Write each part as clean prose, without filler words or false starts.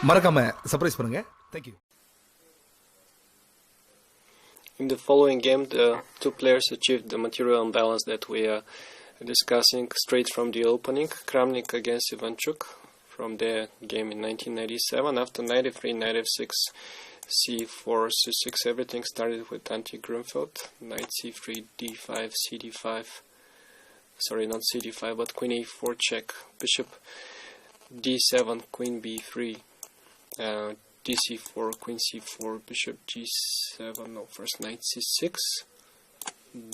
மறக்காம சர்ப்ரைஸ் பண்ணுங்க. Thank you. In the following game, the two players achieved the material imbalance that we are discussing straight from the opening. Kramnik against Ivanchuk from their game in 1997. After 93, 96, c4, c6, everything started with anti-Grunfeld. Knight c3, d5, cd5. Sorry, not cd5, but queen a4 check. Bishop d7, queen b3. dc4, queen c4, bishop g7, no, first knight c6,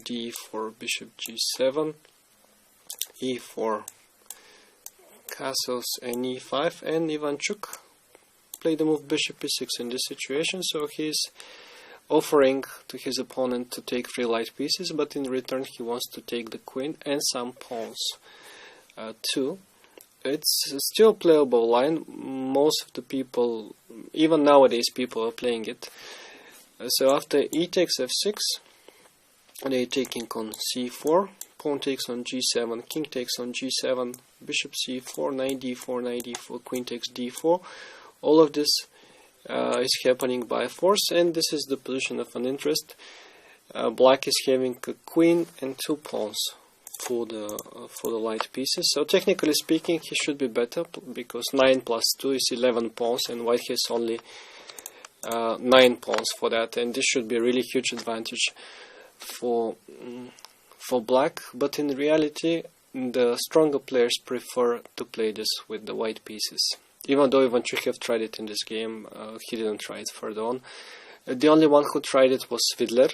d4, bishop g7, e4, castles and e5, and Ivanchuk played the move bishop e6 in this situation, so he's offering to his opponent to take 3 light pieces, but in return he wants to take the queen and some pawns too. It's still a playable line. Most of the people, even nowadays, people are playing it. So after e takes f6, they taking on c4, pawn takes on g7, king takes on g7, bishop c4, knight d4, knight d4, queen takes d4. All of this is happening by force, and this is the position of an interest. Black is having a queen and 2 pawns for the light pieces. So technically speaking, he should be better because 9 plus 2 is 11 pawns, and white has only 9 pawns for that, and this should be a really huge advantage for black. But in reality, the stronger players prefer to play this with the white pieces. Even though Ivanchuk have tried it in this game, he didn't try it further on. The only one who tried it was Fiedler,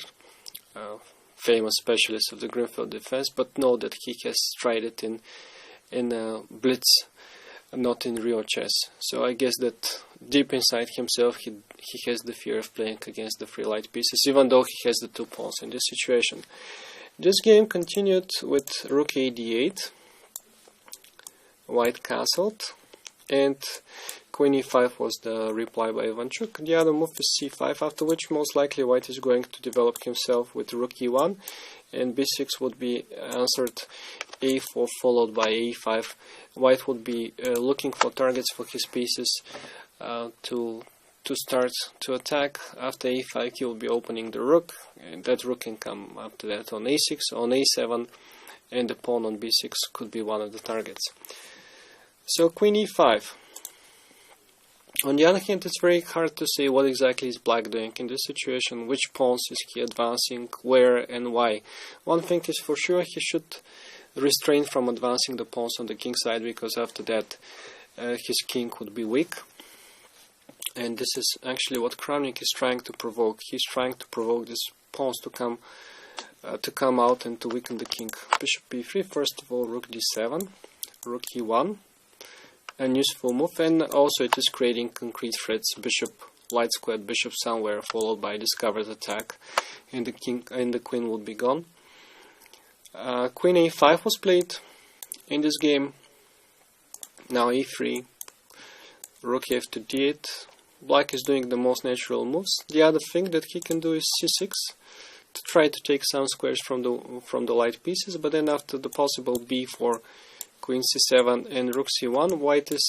famous specialist of the Grunfeld defense, but know that he has tried it in blitz, not in real chess. So I guess that deep inside himself he has the fear of playing against the 3 light pieces, even though he has the 2 pawns in this situation. This game continued with rook a d8, white castled, and queen e5 was the reply by Ivanchuk. The other move is c5, after which most likely white is going to develop himself with rook e1, and b6 would be answered a4 followed by a5. White would be looking for targets for his pieces to start to attack. After a5 he will be opening the rook, and that rook can come after that on a6, on a7, and the pawn on b6 could be one of the targets. So queen e5. On the other hand, it's very hard to say what exactly is black doing in this situation, which pawns is he advancing, where and why. One thing is for sure, he should restrain from advancing the pawns on the king side, because after that his king would be weak. And this is actually what Kramnik is trying to provoke. He's trying to provoke these pawns to come out and to weaken the king. Bishop b3, first of all rook d7, rook e1. An useful move, and also it is creating concrete threats. Bishop, light squared bishop somewhere, followed by discovered attack, and the king and the queen would be gone. Queen a5 was played in this game. Now e3, rook f to d8. Black is doing the most natural moves. The other thing that he can do is c6 to try to take some squares from the light pieces, but then after the possible b4, queen c7 and rook c1, white is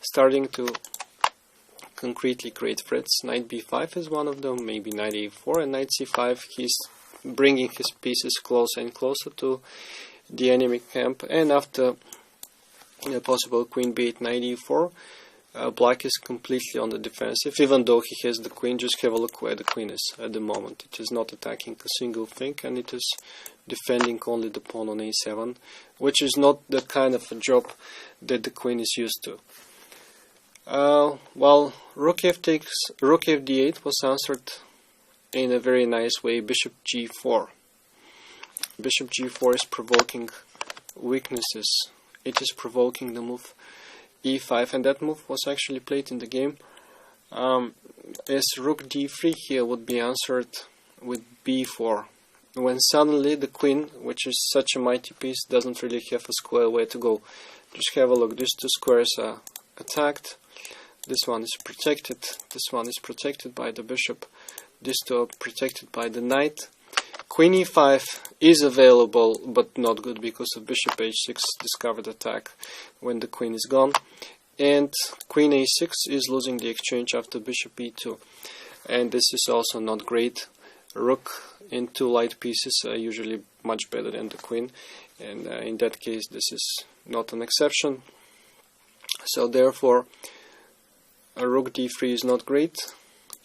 starting to concretely create threats. Knight b5 is one of them, maybe knight a4, and knight c5 he's bringing his pieces closer and closer to the enemy camp. And after a possible queen b8, knight e4, black is completely on the defensive. Even though he has the queen, just have a look where the queen is at the moment. It is not attacking a single thing, and it is defending only the pawn on a7, which is not the kind of a job that the queen is used to. While rook f d8 was answered in a very nice way. Bishop g4. Bishop g4 is provoking weaknesses. It is provoking the move e5, and that move was actually played in the game. As rook d3 here would be answered with b4, when suddenly the queen, which is such a mighty piece, doesn't really have a square way to go. Just have a look. These 2 squares are attacked. This one is protected. This one is protected by the bishop. These 2 are protected by the knight. Queen e5 is available, but not good because of bishop h6 discovered attack when the queen is gone. and queen a6 is losing the exchange after bishop e2, and this is also not great. Rook and two light pieces are usually much better than the queen, and in that case this is not an exception. So therefore rook d3 is not great.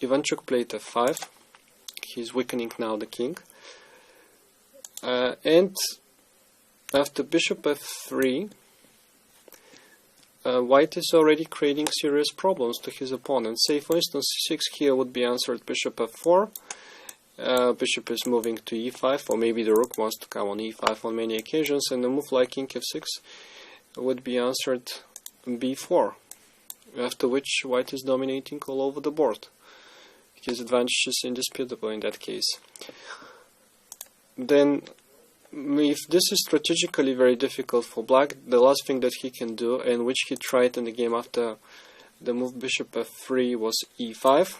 Ivanchuk played f5. He's weakening now the king, and after bishop f3 white is already creating serious problems to his opponent. Say for instance c6 here would be answered bishop f4. Bishop is moving to e5, or maybe the rook wants to come on e5 on many occasions, and a move like king f6 would be answered b4, after which white is dominating all over the board. His advantage is indisputable in that case. Then, if this is strategically very difficult for black, the last thing that he can do, and which he tried in the game after the move bishop f3, was e5.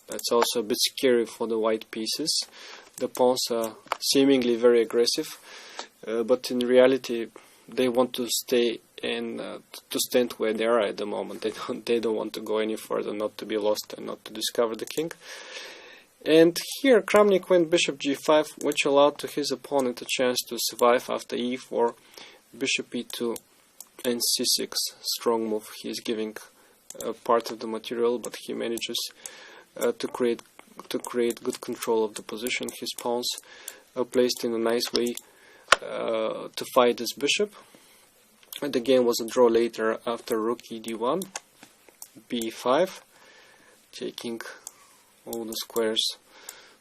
That's also a bit scary for the white pieces. The pawns are seemingly very aggressive, but in reality they want to stay and to stand where they are at the moment. They don't want to go any further, not to be lost and not to discover the king. And here Kramnik went bishop g5, which allowed to his opponent a chance to survive after e4, bishop e2, and c6. Strong move. He is giving part of the material, but he manages to create good control of the position. His pawns are placed in a nice way to fight this bishop. And the game was a draw later after rook e d1, b5, taking all the squares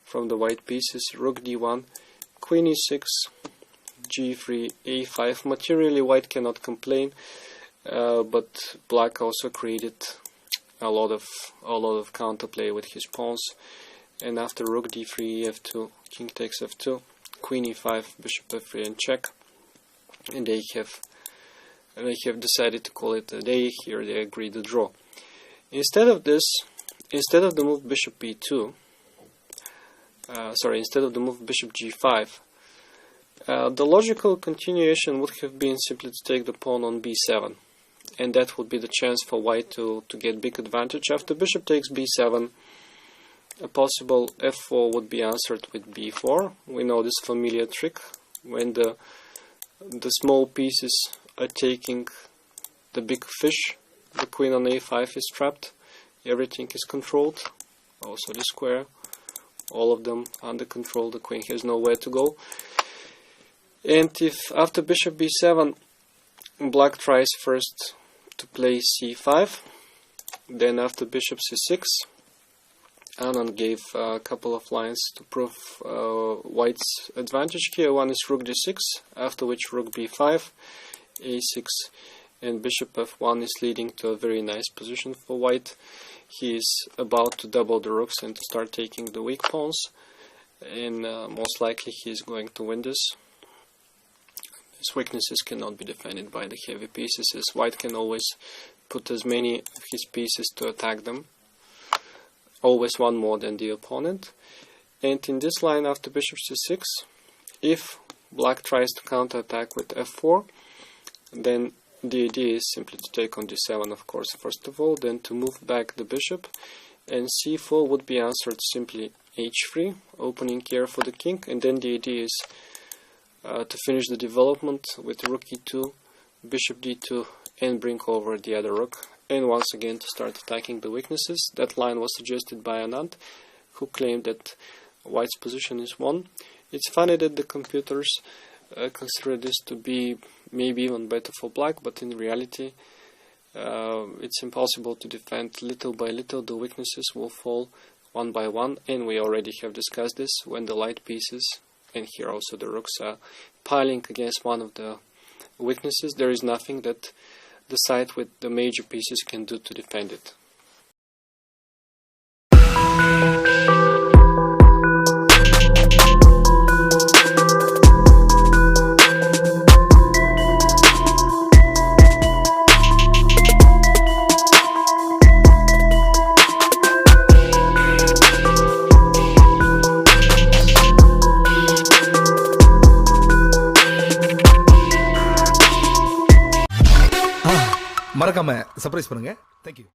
from the white pieces, rook d1, queen e6, g3, a5. Materially white cannot complain, but black also created a lot of counterplay with his pawns. And after rook d3, f2, king takes f2, queen e5, bishop f3, and check. And they have decided to call it a day. Here they agreed to draw. Instead of this, instead of the move bishop e2, instead of the move bishop g5, the logical continuation would have been simply to take the pawn on b7, and that would be the chance for white to get big advantage. After bishop takes b7, a possible f4 would be answered with b4. We know this familiar trick when the small pieces are taking the big fish. The queen on a5 is trapped. Everything is controlled, also the square, all of them under control. The queen has nowhere to go. And if after bishop b7 black tries first to play c5, then after bishop c6, Anand gave a couple of lines to prove white's advantage here. One is rook d6, after which rook b5, a6, and bishop f1 is leading to a very nice position for white. He is about to double the rooks and to start taking the weak pawns, and most likely he is going to win this. His weaknesses cannot be defended by the heavy pieces, as white can always put as many of his pieces to attack them, always one more than the opponent. And in this line after bishop c6, if black tries to counterattack with f4, then the idea is simply to take on d7, of course, first of all, then to move back the bishop, and c4 would be answered simply h3, opening here for the king, and then the idea is to finish the development with rook e2, bishop d2, and bring over the other rook, and once again to start attacking the weaknesses. That line was suggested by Anand, who claimed that white's position is won. It's funny that the computers consider this to be maybe even better for black, but in reality it's impossible to defend. Little by little the weaknesses will fall one by one, and we already have discussed this when the light pieces, and here also the rooks, are piling against one of the weaknesses. There is nothing that the side with the major pieces can do to defend it. மறக்காம surprise பண்ணுங்க. Thank you.